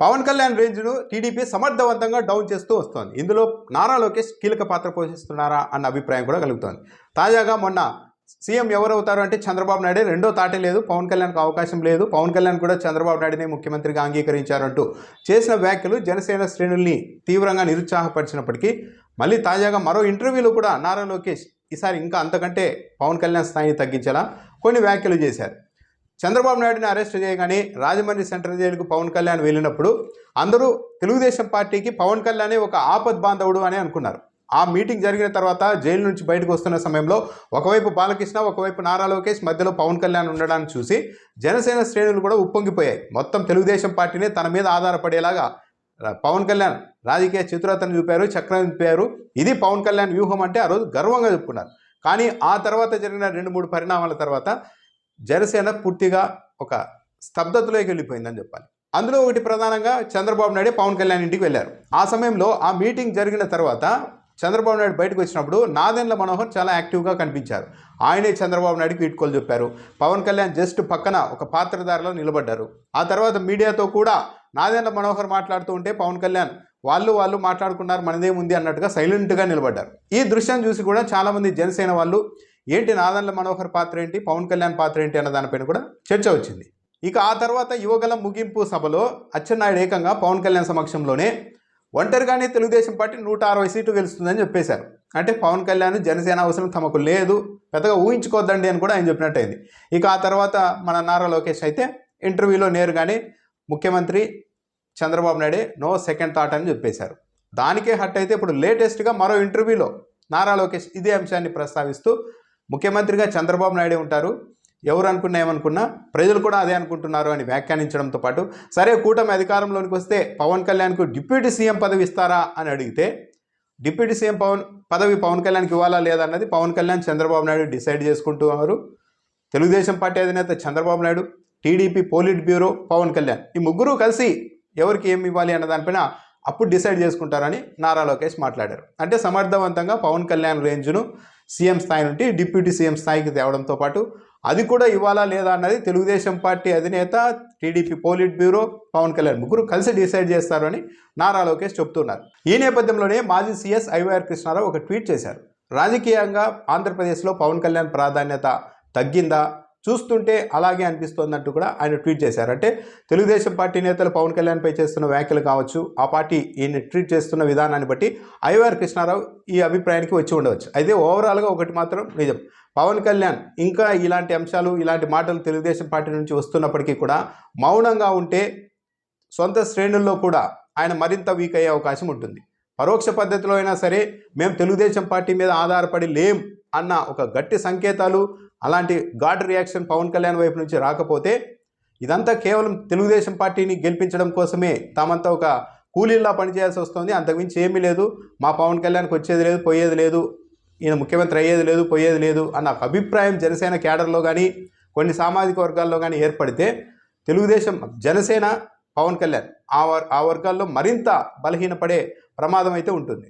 Pawan Kalyan రేంజ్ను TDP సమర్థవంతంగా down చేస్తూ వస్తోంది. ఇందులో నారా లోకేష్ కీలక పాత్ర పోషిస్తున్నారా అన్న అభిప్రాయం కూడా కలుగుతోంది. తాజాగా మొన్న సీఎం ఎవరవుతారు అంటే చంద్రబాబు నాయుడే, రెండో తాటే లేదు, పవన్ కళ్యాణ్కి అవకాశం లేదు, పవన్ కళ్యాణ్ కూడా చంద్రబాబు నాయుడునే ముఖ్యమంత్రిగా అంగీకరించారంటూ చేసిన వ్యాఖ్యలు జనసేన శ్రేణుల్ని తీవ్రంగా నిరుత్సాహపరిచినప్పటికీ మళ్ళీ తాజాగా మరో ఇంటర్వ్యూలో కూడా నారా లోకేష్ ఈసారి ఇంకా అంతకంటే పవన్ కళ్యాణ్ స్థాయిని తగ్గించేలా కొన్ని వ్యాఖ్యలు చేశారు. చంద్రబాబు నాయుడుని అరెస్ట్ చేయగానే రాజమండ్రి సెంట్రల్ జైలుకు పవన్ కళ్యాణ్ వెళ్ళినప్పుడు అందరూ తెలుగుదేశం పార్టీకి పవన్ కళ్యాణే ఒక ఆపద్ బాంధవుడు అని అనుకున్నారు. ఆ మీటింగ్ జరిగిన తర్వాత జైలు నుంచి బయటకు వస్తున్న సమయంలో ఒకవైపు బాలకృష్ణ, ఒకవైపు నారా లోకేష్, మధ్యలో పవన్ కళ్యాణ్ ఉండడాన్ని చూసి జనసేన శ్రేణులు కూడా ఉప్పొంగిపోయాయి. మొత్తం తెలుగుదేశం పార్టీనే తన మీద ఆధారపడేలాగా పవన్ కళ్యాణ్ రాజకీయ చతురతను చూపారు, చక్రం చూపారు. ఇది పవన్ కళ్యాణ్ వ్యూహం అంటే ఆ రోజు గర్వంగా చెప్పుకున్నారు. కానీ ఆ తర్వాత జరిగిన 2-3 పరిణామాల తర్వాత జనసేన పూర్తిగా ఒక స్తబ్దతలోకి వెళ్ళిపోయిందని చెప్పాలి. అందులో ఒకటి ప్రధానంగా చంద్రబాబు నాయుడు పవన్ కళ్యాణ్ ఇంటికి వెళ్ళారు. ఆ సమయంలో ఆ మీటింగ్ జరిగిన తర్వాత చంద్రబాబు నాయుడు బయటకు వచ్చినప్పుడు నాదెండ్ల మనోహర్ చాలా యాక్టివ్గా కనిపించారు. ఆయనే చంద్రబాబు నాయుడుకి వీడ్కోలు చెప్పారు. పవన్ కళ్యాణ్ జస్ట్ పక్కన ఒక పాత్రధారిలో నిలబడ్డారు. ఆ తర్వాత మీడియాతో కూడా నాదెండ్ల మనోహర్ మాట్లాడుతూ ఉంటే పవన్ కళ్యాణ్ వాళ్ళు మాట్లాడుకున్నారు, మనదేముంది అన్నట్టుగా సైలెంట్గా నిలబడ్డారు. ఈ దృశ్యం చూసి కూడా చాలామంది జనసేన వాళ్ళు ఏంటి నాదెండ్ల మనోహర్ పాత్ర ఏంటి, పవన్ కళ్యాణ్ పాత్ర ఏంటి అన్న దానిపైన కూడా చర్చ వచ్చింది. ఇక ఆ తర్వాత యువగలం ముగింపు సభలో అచ్చెన్నాయుడు ఏకంగా పవన్ కళ్యాణ్ సమక్షంలోనే ఒంటరిగానే తెలుగుదేశం పార్టీ 160 సీట్లు గెలుస్తుందని చెప్పేశారు. అంటే పవన్ కళ్యాణ్ జనసేన అవసరం తమకు లేదు, పెద్దగా ఊహించుకోవద్దండి అని కూడా ఆయన చెప్పినట్టయింది. ఇక ఆ తర్వాత మన నారా లోకేష్ అయితే ఇంటర్వ్యూలో నేరుగానే ముఖ్యమంత్రి చంద్రబాబు నాయుడే, నో సెకండ్ థాట్ అని చెప్పేశారు. దానికే హట్ అయితే ఇప్పుడు లేటెస్ట్గా మరో ఇంటర్వ్యూలో నారా లోకేష్ ఇదే అంశాన్ని ప్రస్తావిస్తూ ముఖ్యమంత్రిగా చంద్రబాబు నాయుడే ఉంటారు, ఎవరు అనుకున్నా ఏమనుకున్నా ప్రజలు కూడా అదే అనుకుంటున్నారు అని వ్యాఖ్యానించడంతో పాటు సరే కూటమి అధికారంలోనికి వస్తే పవన్ కళ్యాణ్కు డిప్యూటీ సీఎం పదవి ఇస్తారా అని అడిగితే డిప్యూటీ సీఎం పదవి పవన్ కళ్యాణ్కి ఇవ్వాలా లేదా అన్నది పవన్ కళ్యాణ్ చంద్రబాబు నాయుడు డిసైడ్ చేసుకుంటున్నారు. తెలుగుదేశం పార్టీ అధినేత Chandrababu Naidu, TDP politburo Pawan Kalyan, ఈ ముగ్గురు కలిసి ఎవరికి ఏమి ఇవ్వాలి అన్న దానిపైన అప్పుడు డిసైడ్ చేసుకుంటారని నారా లోకేష్ మాట్లాడారు. అంటే సమర్థవంతంగా పవన్ కళ్యాణ్ రేంజ్ను సీఎం స్థాయి నుండి డిప్యూటీ సీఎం స్థాయికి తేవడంతో పాటు అది కూడా ఇవ్వాలా లేదా అన్నది తెలుగుదేశం పార్టీ అధినేత, TDP politburo, Pawan Kalyan ముగ్గురు కలిసి డిసైడ్ చేస్తారు అని నారా లోకేష్ చెప్తున్నారు. ఈ నేపథ్యంలోనే మాజీ సీఎస్ ఐవైఆర్ కృష్ణారావు ఒక ట్వీట్ చేశారు. రాజకీయంగా ఆంధ్రప్రదేశ్లో పవన్ కళ్యాణ్ ప్రాధాన్యత తగ్గిందా, చూస్తుంటే అలాగే అనిపిస్తోందంటూ కూడా ఆయన ట్వీట్ చేశారు. అంటే తెలుగుదేశం పార్టీ నేతలు పవన్ కళ్యాణ్పై చేస్తున్న వ్యాఖ్యలు కావచ్చు, ఆ పార్టీ ఈయన ట్వీట్ చేస్తున్న విధానాన్ని బట్టి ఐవైఆర్ కృష్ణారావు ఈ అభిప్రాయానికి వచ్చి ఉండవచ్చు. అయితే ఓవరాల్గా ఒకటి మాత్రం నిజం, పవన్ కళ్యాణ్ ఇంకా ఇలాంటి అంశాలు, ఇలాంటి మాటలు తెలుగుదేశం పార్టీ నుంచి వస్తున్నప్పటికీ కూడా మౌనంగా ఉంటే సొంత శ్రేణుల్లో కూడా ఆయన మరింత వీక్ అయ్యే అవకాశం ఉంటుంది. పరోక్ష పద్ధతిలో అయినా సరే మేము తెలుగుదేశం పార్టీ మీద ఆధారపడి లేం అన్న ఒక గట్టి సంకేతాలు, అలాంటి ఘాట్ రియాక్షన్ పవన్ కళ్యాణ్ వైపు నుంచి రాకపోతే ఇదంతా కేవలం తెలుగుదేశం పార్టీని గెలిపించడం కోసమే తామంతా ఒక కూలీల్లా పనిచేయాల్సి వస్తుంది, అంతకుమించి ఏమీ లేదు, మా పవన్ కళ్యాణ్కి వచ్చేది లేదు, పోయేది లేదు, ఈయన ముఖ్యమంత్రి అయ్యేది లేదు, పోయేది లేదు అన్న అభిప్రాయం జనసేన క్యాడర్లో కానీ కొన్ని సామాజిక వర్గాల్లో కానీ ఏర్పడితే తెలుగుదేశం, జనసేన, పవన్ కళ్యాణ్ ఆ వర్గాల్లో మరింత బలహీనపడే ప్రమాదం అయితే ఉంటుంది.